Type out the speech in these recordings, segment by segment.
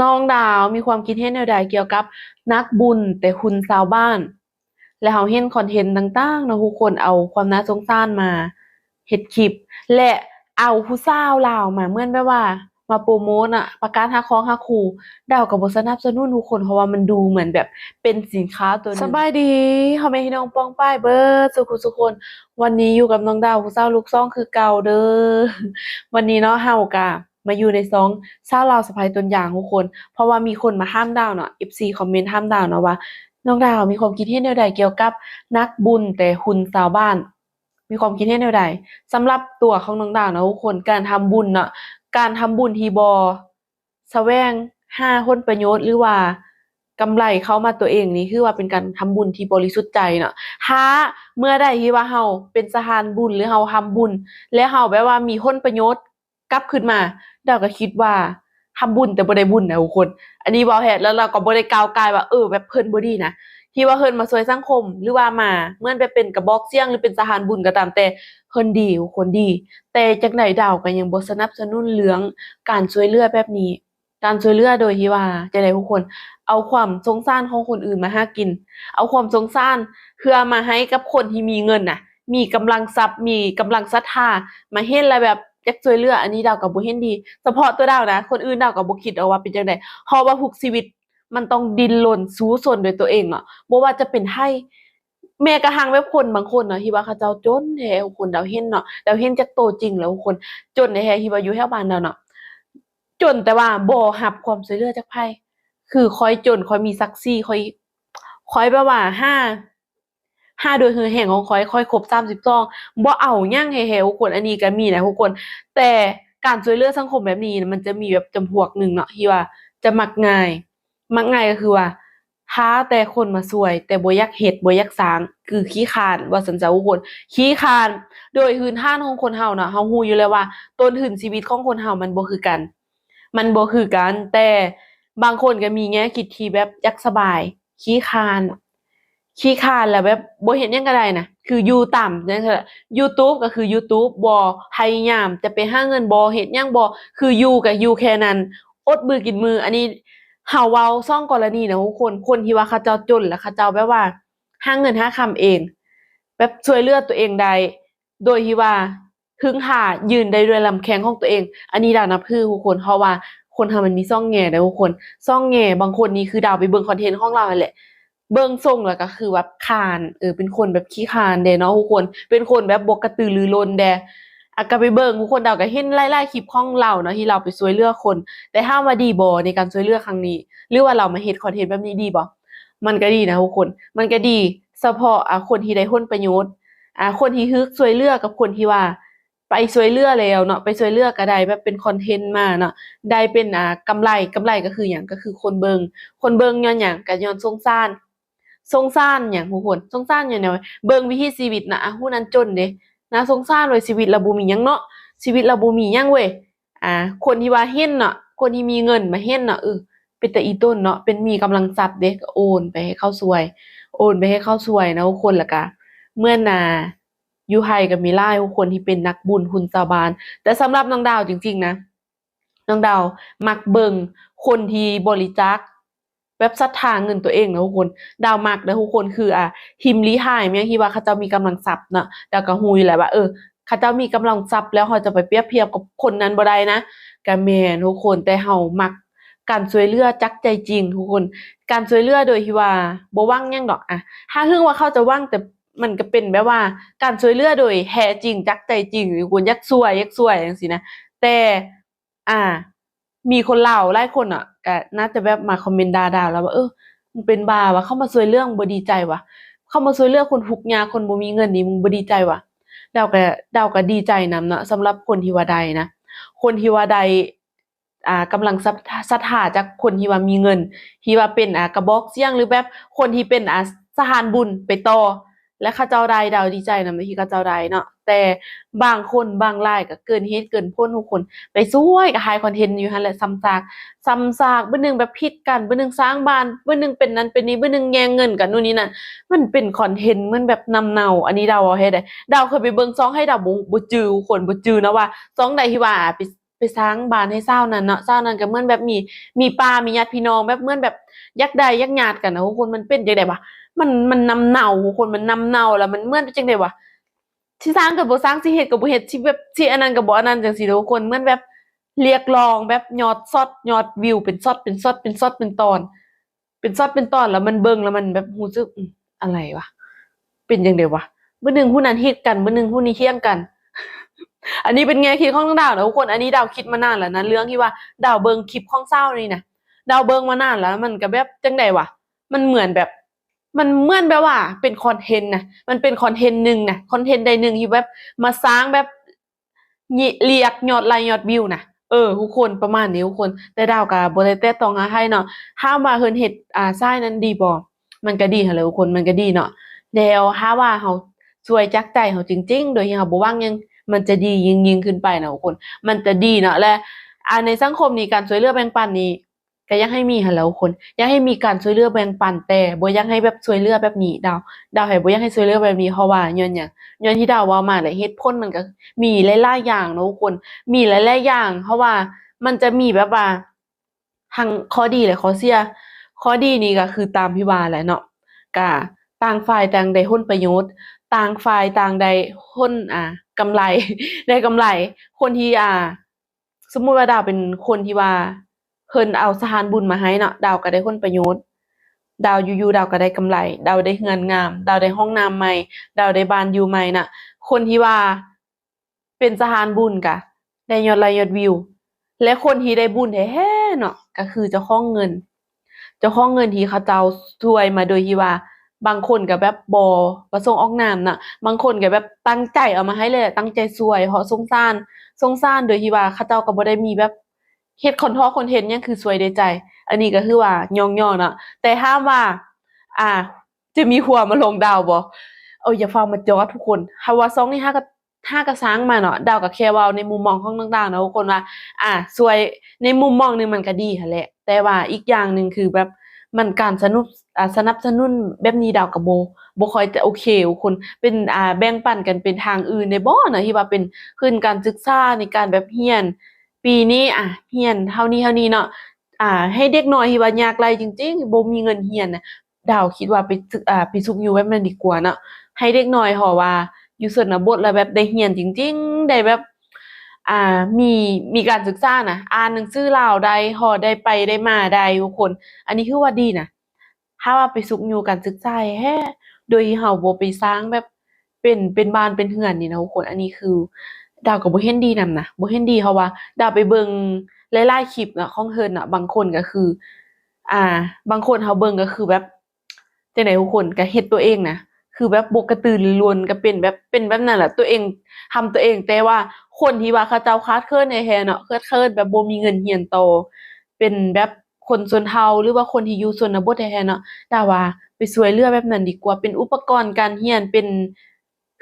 น้องดาวมีความคิดเห็นแนวใดเกี่ยวกับนักบุญแต่คุณชาวบ้านและเราเห็นคอนเทนต์ต่างๆเนาะทุกคนเอาความน่าสงสารมาเฮ็ดคลิปและเอาผู้สาวลาวมาเหมือนแบบว่ามาโปรโมตอะประกาศฮักของฮักคู่ดาวก็บ่สนับสนุนทุกคนเพราะว่ามันดูเหมือนแบบเป็นสินค้าตัวหนึงสบายดีพ่อแม่พี่น้องป้องป้ายเบิดสุขคนวันนี้อยู่กับน้องดาวผู้สาวลูกซ่องคือเก่าเด้อวันนี้เนาะเฮาก็มาอยู่ในซองสาวลาวสะใภ้ต้นอย่างทุกคน เพราะว่ามีคนมาห้ามดาวเนาะ FC คอมเมนต์ห้ามดาวเนาะว่าน้องดาวมีความคิดเห็นแนวใดเกี่ยวกับนักบุญแต่คุณชาวบ้านมีความคิดเห็นแนวใดสำหรับตัวของน้องดาวนะทุกคนการทำบุญเนาะการทำบุญที่บ่แสวงหาผลประโยชน์หรือว่ากำไรเข้ามาตัวเองนี่คือว่าเป็นการทำบุญที่บริสุทธิ์ใจเนาะถ้าเมื่อใดที่ว่าเราเป็นสะพานบุญหรือเราทำบุญและเราแบบว่ามีผลประโยชน์กลับคืนมาดาวก็คิดว่าทำบุญแต่บ่ได้บุญนะทุกคน อันนี้เว้าแฮดแล้วเราก็บ่ได้กล่าวกายว่าแบบเพิ่นบ่ดีนะที่ว่าเพิ่นมาช่วยสังคมหรือว่ามาเหมือนไปเป็นกระบอกเสียงหรือเป็นสะพานบุญก็ตามแต่เพิ่นดีคนดีแต่จักได๋ดาวก็ยังบ่สนับสนุนเรื่องการช่วยเหลือแบบนี้การช่วยเหลือโดยที่ว่าจั่งใดทุกคนเอาความสงสารของคนอื่นมาหากินเอาความสงสารเพื่อมาให้กับคนที่มีเงินน่ะมีกำลังทรัพย์มีกำลังศรัทธามาเฮ็ดแล้วแบบอยากช่วยเหลืออันนี้ดาวก็บ่เห็นดีเฉพาะตัวดาวนะคนอื่นดาวก็บ่คิดเอาว่าเป็นจั่งใด เพราะว่าทุกชีวิตมันต้องดิ้นรนสู้ซนด้วยตัวเองอะบ่ว่าจะเป็นไทแม้กระทั่งแบบคนบางคนเนาะที่ว่าเขาเจ้าจนแท้คนดาวเห็นเนาะดาวเห็นจากโตวจริงแล้วคนจนแท้ๆที่ว่าอยู่แถวบ้านดาวเนาะจนแต่ว่าบ่รับความช่วยเหลือจากไผคือคอยจนคอยมีศักดิ์ศรีคอยแบบว่าหาโดวยหือแห้งของข้อยครบ32บ่เอาหยังให้แท้ทุกคนอันนี้ก็มีนะทุกคนแต่การช่วยเหลือสังคมแบบนี้น่ะมันจะมีแบบจำพวกหนึ่งเนาะที่ว่า จะมักง่ายก็คือว่าท้าแต่คนมาช่วยแต่บ่อยากเฮ็ดบ่อยากสร้างคือขี้คร้านว่าซั้นจ้ะทุกคนขี้คร้านโดยพื้นฐานของคนเราน่ะเรารู้อยู่แล้วว่าต้นทุนชีวิตของคนเรามันบ่คือกันแต่บางคนก็มีแง่คิดที่แบบอยากสบายขี้คร้านแล้วแบบบ่เฮ็ดหยังก็ได้น่ะคืออยู่ตามจังซี้ล่ะยูทูบก็คือยูทูบบ่พยายามจะไปหาเงินบ่เฮ็ดหยังบ่คืออยู่ก็อยู่แค่นั้น อดมือกินมืออันนี้เฮาเว้าสองกรณีนะทุกคนคนที่ว่าเขาเจ้าจนแล้วเขาเจ้าแบบว่าหาเงินหาค่ำเองแบบช่วยเหลือตัวเองได้โดยที่ว่าพึ่งพายืนได้ด้วยลำแข้งของตัวเองอันนี้ดาวนับถือทุกคนเพราะว่าคนเรามันมีสองแง่เด้อทุกคนสองแง่บางคนนี่คือดาวไปเบิ่งคอนเทนต์ของเรานั่นแหละเบิ่งทรงแล้วก็คือแบบคร้านเป็นคนแบบขี้คร้านแด่เนาะทุกคนเป็นคนแบบบ่กระตือรือร้นแด่ก็ไปเบิ่งทุกคนดาวก็เห็นหลายๆคลิปของเราเนาะที่เราไปช่วยเหลือคน แต่ถามว่าดีบ่ในการช่วยเหลือครั้งนี้หรือว่าเรามาเฮ็ดคอนเทนต์แบบนี้ดีบ่มันก็ดีนะทุกคนมันก็ดีเฉพาะคนที่ได้ผลประโยชน์คนที่รึกช่วยเหลือกับคนที่ว่าไปช่วยเหลือแล้วเนาะไปช่วยเหลือก็ได้แบบเป็นคอนเทนต์มาเนาะได้เป็นกำไรก็คือหยังก็คือคนเบิ่งย้อนหยังก็ย้อนสงสารหยังทุกคนสงสารหยังแนวเบิ่งวิถีชีวิตน่ะผู้นั้นจนเดะน่าสงสารว่าชีวิตเราบ่มีหยังเนาะชีวิตเราบ่มีหยังเว้ย อ่าคนที่ว่าเฮ็ดเนาะคนที่มีเงินมาเฮ็ดเนาะเป็นตาอีต้นเนาะเป็นมีกำลังทรัพย์เด้ก็โอนไปให้เขาช่วยโอนไปให้เขาช่วยนะทุกคนแล้วก็เมื่อน่ะอยู่ไทก็มีหลายคนที่เป็นนักบุญคุณสาบานแต่สำหรับน้องดาวจริงๆนะน้องดาวมักเบิ่งคนที่บริจาคแบบศรัทธาเงินตัวเองนะทุกคนดาวมักนะทุกคนคือพิมพ์ลี้ภายแม่งที่ว่าเขาเจ้ามีกำลังทรัพย์เนาะดาวก็รู้อยู่แหละว่าเขาเจ้ามีกำลังทรัพย์แล้วเราจะไปเปรียบเทียบกับคนนั้นบ่ได้นะก็แม่นทุกคนแต่เรามักการช่วยเหลือจากใจจริงทุกคนการช่วยเหลือโดยที่ว่าบ่หวังหยังดอกถ้าถึงว่าเขาจะหวังแต่มันก็เป็นแบบว่าการช่วยเหลือโดยแท้จริงจากใจจริงทุกคนอยากช่วยจังซี่นะแต่อ่ามีคนลาวหลายคนก็น่าจะแบบมาคอมเมนต์ด่าดาวแล้วว่ามึงเป็นบ้าวะเข้ามาช่วยเหลือมึงบ่ดีใจวะเข้ามาช่วยเหลือคนทุกข์ยากคนบ่มีเงินนี่มึงบ่ดีใจวะ ดาวก็ดีใจนำเนาะสำหรับคนที่ว่าใดนะคนที่ว่าใดกำลังศรัทธาจากคนที่ว่ามีเงินที่ว่าเป็นกระบอกเสียงหรือแบบคนที่เป็นสะพานบุญไปต่อและเขาเจ้าใดดาวดีใจนำที่เขาเจ้าใดเนาะแต่บางคนบางรายก็เกินเหตุเกินผลทุกคนไปช่วยก็หายคอนเทนต์อยู่หั่นแหละซ้ำซากเบิ่อหนึ่งแบบผิดกันเบิ่อหนึ่งสร้างบ้านเบิ่อหนึ่งเป็นนั้นเป็นนี้เบิ่อหนึ่งแย่งเงินกันนู่นนี่นั่น มันเป็นคอนเทนต์มันแบบนำเนาอันนี้ดาวเอาเฮ็ดได้ดาวเคยไปเบิ่งซองให้ดาวบ่จือคนบ่จือนะว่าซองใดที่ว่าไป ไปสร้างบ้านให้ชาวนั้นเนาะชาวนั้นก็เหมือนแบบมีป้ามีญาติพี่น้องแบบเหมือนแบบอยากได้อยากญาติกันนะทุกคนมันเป็นจังได๋วะมันนำเนาทุกคนมันนำเนาแล้วมันเหมือนจังได๋วะสิสร้างก็บ่สร้างสิเฮ็ดก็บ่เฮ็ดสิแบบสิอันนั้นก็บ่อันนั้นจังซี่เด้อทุกคนเหมือนแบบเรียกร้องแบบยอดช็อตยอดวิวเป็นช็อตเป็นช็อตเป็นช็อตเป็นตอนเป็นช็อตเป็นตอนแล้วมันเบิ่งแล้วมันแบบรู้สึกอะไรวะเป็นจังได๋วะมื้อหนึ่งผู้นั้นเฮ็ดกันมื้อหนึ่งผู้นี้เถียงกัน อันนี้เป็นแง่คิดของดาวนะทุกคนอันนี้ดาวคิดมานานแล้วนะเรื่องที่ว่าดาวเบิ่งคลิปของเศร้านี่นะดาวเบิ่งมานานแล้วมันก็แบบจังได๋วะมันเหมือนแบบมันเหมือนแบบว่าเป็นคอนเทนต์นะมันเป็นคอนเทนต์หนึ่งนะคอนเทนต์ใดหนึ่งที่แบบมาสร้างแบบเรียกยอดไลค์ยอดวิวนะทุกคนประมาณนี้ทุกคนแต่ดาวก็บ่ได้แตะต้องหาให้เนาะถ้ามว่าเพิ่นเฮ็ดทรายนั้นดีบ่มันก็ดีหั้นแหละทุกคนมันก็ดีเนาะแล้วถ้าว่าเราช่วยจากใจเราจริงๆโดยที่เราบ่หวังหยัง มันจะดียิ่งขึ้นไปนะทุกคน มันจะดีเนาะและในสังคมนี้การช่วยเหลือแบ่งปันนี้ก็อยากให้มีหั้นแหล้วทุกคนอยากให้มีการช่วยเหลือแบ่งปันแต่บ่อยากให้แบบช่วยเหลือแบบนี้ดาวให้บ่อยากให้ช่วยเหลือแบบนี้เพราะว่าย้อนหยังย้อนที่ดาวเว้ามาแหละเหตุผลมันก็มีหลายๆอย่างเนาะทุกคนมีหลายๆอย่างเพราะว่ามันจะมีแบบว่าทั้งข้อดีและข้อเสียข้อดีนี่ก็คือตามที่ว่าแหละเนาะก็ต่างฝ่ายต่างได้ผลประโยชน์ ต่างฝ่ายต่างได้คนกำไรได้กำไรคนที่สมมุติว่าดาวเป็นคนที่ว่าเพิ่นเอาสะพานบุญมาให้เนาะดาวก็ได้ผลประโยชน์ดาวอยู่ๆดาวก็ได้กำไรดาวได้เรือนงามดาวได้ห้องน้ำใหม่ดาวได้บ้านอยู่ใหม่น่ะคนที่ว่าเป็นสะพานบุญก็ได้ยอดไลค์ยอดวิวและคนที่ได้บุญแท้ๆเนาะก็คือเจ้าของเงิน เจ้าของเงินที่เขาเจ้าช่วยมาโดยที่ว่าบางคนก็แบบบ่ประสงค์ออกนามน่ะบางคนก็แบบตั้งใจเอามาให้เลยอะตั้งใจช่วยเพราะสงสารโดยที่ว่าเขาเจ้าก็บ่ได้มีแบบเฮ็ดคอนเทนต์หยังคือช่วยด้วยใจอันนี้ก็คือว่าย่อๆเนาะแต่ถามว่าอ่าจะมีหัวมาลงดาวบ่อย่าฟังมาจอทุกคนถ้าว่าซองนี้ถ้าก็สร้างมาเนาะดาวก็แค่เว้าในมุมมองของน้องดาวเนาะทุกคนว่าช่วยในมุมมองหนึ่งมันก็ดีหั้นแหละแต่ว่าอีกอย่างหนึ่งคือแบบมันการสนับสนุนแบบนี้ดาวก็บ่ค่อยจะโอเคทุกคนเป็นแบ่งปันกันเป็นทางอื่นได้บ่นะที่ว่าเป็นทุนการศึกษาในการแบบเรียนปีนี้เรียนเท่านี้ๆเนาะให้เด็กน้อยที่ว่ายากไร้จริงๆบ่มีเงินเรียนน่ะดาวคิดว่าไปซุกอยู่แบบนั้นดีกว่าเนาะให้เด็กน้อยเพราะว่าอยู่ชนบทแล้วแบบได้เรียนจริงๆได้แบบมีการศึกษาน่ะอ่านหนังสือลาวได้ฮอดได้ไปได้มาได้ทุกคนอันนี้คือว่าดีนะถ้าว่าไปซุกอยู่การศึกษาแท้โดยที่เราบ่ไปสร้างแบบเป็นบ้านเป็นเรือนนี่นะทุกคนอันนี้คือดาวก็บ่เห็นดีนำนะบ่เห็นดีเพราะว่าดาวไปเบิ่งหลายๆคลิปน่ะของเพิ่นน่ะบางคนก็คืออ่าบางคนเราเบิ่งก็คือแบบจั่งใดทุกคนก็เฮ็ดตัวเองนะ คือแบบบ่กระตือรือร้นก็เป็นแบบนั้นแหละตัวเองทำตัวเองแต่ว่าคนที่ว่าเขาเจ้าคลาดเคลิ้นแท้ๆเนาะคลาดเคลิ้นแบบบ่มีเงินเรียนต่อเป็นแบบคนชนเผ่าหรือว่าคนที่อยู่ชนบทแท้ๆเนาะดาว่าไปช่วยเหลือแบบนั้นดีกว่าเป็นอุปกรณ์การเรียนเป็น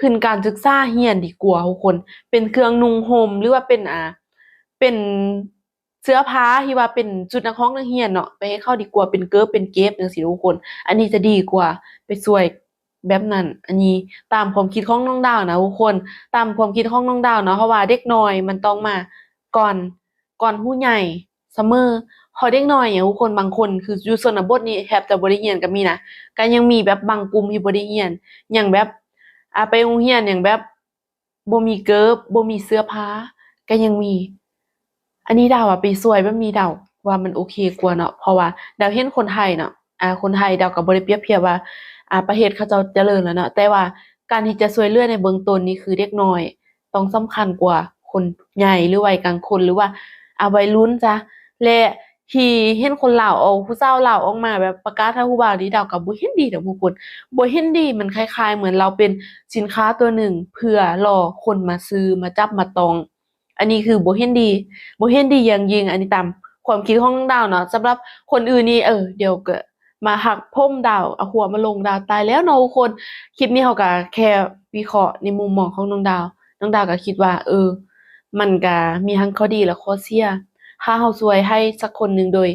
ทุนการศึกษาเรียนดีกว่าทุกคนเป็นเครื่องนุ่งห่มหรือว่าเป็นเสื้อผ้าที่ว่าเป็นชุดนักร้องนักเรียนเนาะไปให้เขาดีกว่าเป็นเกิบเป็นเก็บจังซี้ทุกคนอันนี้จะดีกว่าไปช่วย แบบนั้นอันนี้ตามความคิดของน้องดาวนะทุกคนตามความคิดของน้องดาวเนาะเพราะว่าเด็กน้อยมันต้องมาก่อนก่อนผู้ใหญ่เสมอพอเด็กน้อยเนี่ยทุกคนบางคนคืออยู่ชนบทนี่แทบจะบ่ได้เรียนก็มีนะก็ยังมีแบบบางกลุ่มที่บ่ได้เรียนอย่างแบบไปโรงเรียนอย่างแบบบ่มีเกิบบ่มีเสื้อผ้าก็ยังมีอันนี้ดาวไปช่วยแบบนี้ดาวว่ามันโอเคกว่าเนาะเพราะว่าดาวเห็นคนไทยเนาะคนไทยดาวก็บ่ได้เปรียบเทียบว่า ประเทศเขาเจ้าเจริญแล้วเนาะแต่ว่าการที่จะช่วยเหลือในเบื้องต้นนี่คือเด็กน้อยต้องสำคัญกว่าคนใหญ่หรือวัยกลางคนหรือว่าวัยรุ่นจ้ะและที่เห็นคนลาวเอาผู้สาวลาวออกมาแบบประกาศหาผู้บ่าวนี่ดาวก็บ่เห็นดีดอกผู้คนบ่เห็นดีมันคล้ายๆเหมือนเราเป็นสินค้าตัวหนึ่งเพื่อรอคนมาซื้อมาจับมาตองอันนี้คือบ่เห็นดีบ่เห็นดีอย่างยิ่งอันนี้ตามความคิดของน้องดาวเนาะสำหรับคนอื่นนี่เดี๋ยวก็ มาหักพรมดาวเอาหัวมาลงดาวตายแล้วเนาะทุกคนคลิปนี้เขาก็แค่วิเคราะห์ในมุมมองของน้องดาวน้องดาวก็คิดว่ามันก็มีทั้งข้อดีและข้อเสียถ้าเราช่วยให้สักคนหนึ่งโดย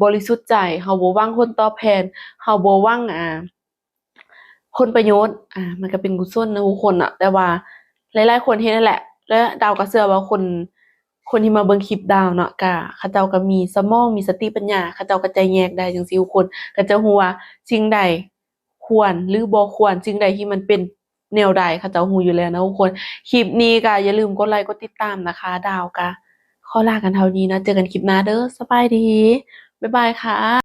บริสุทธิ์ใจเราบ่หวังผลตอบแทนเราบ่หวังผลประโยชน์มันก็เป็นกุศลนะทุกคนอะแต่ว่าหลายๆคนเฮ็ดนั่นแหละและดาวก็เชื่อว่าคน คนที่มาเบิ่งคลิปดาวเนาะก็เขาเจ้าก็มีสมองมีสติปัญญาเขาเจ้าก็จะแยกได้จังซี่ทุกคนก็จะรู้ว่าสิ่งใดควรหรือบ่ควรสิ่งใดที่มันเป็นแนวใดเขาเจ้ารู้อยู่แล้วนะทุกคนคลิปนี้ก็อย่าลืมกดไลค์กดติดตามนะคะดาวก็ขอลากันเท่านี้นะเจอกันคลิปหน้าเด้อสบายดีบ๊ายบายค่ะ